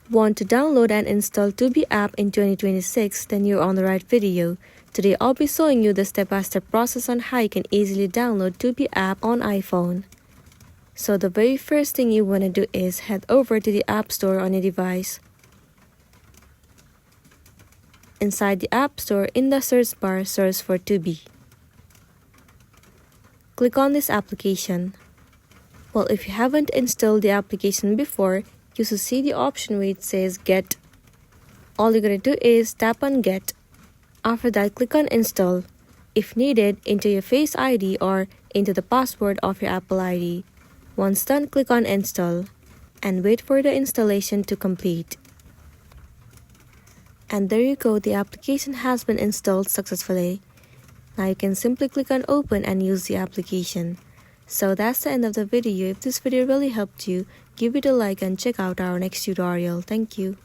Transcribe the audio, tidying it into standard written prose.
Want to download and install Tubi app in 2026? Then you're on the right video. Today I'll be showing you the step-by-step process on how you can easily download Tubi app on iPhone. So the very first thing you want to do is head over to the App Store on your device. Inside the App Store, in the search bar, search for Tubi. Click on this application. Well, if you haven't installed the application before, you should see the option where it says Get. All you're going to do is tap on Get. After that, click on Install. If needed, enter your Face ID or enter the password of your Apple ID. Once done, click on Install and wait for the installation to complete. And there you go, the application has been installed successfully. Now you can simply click on Open and use the application. So that's the end of the video. If this video really helped you, give it a like and check out our next tutorial. Thank you.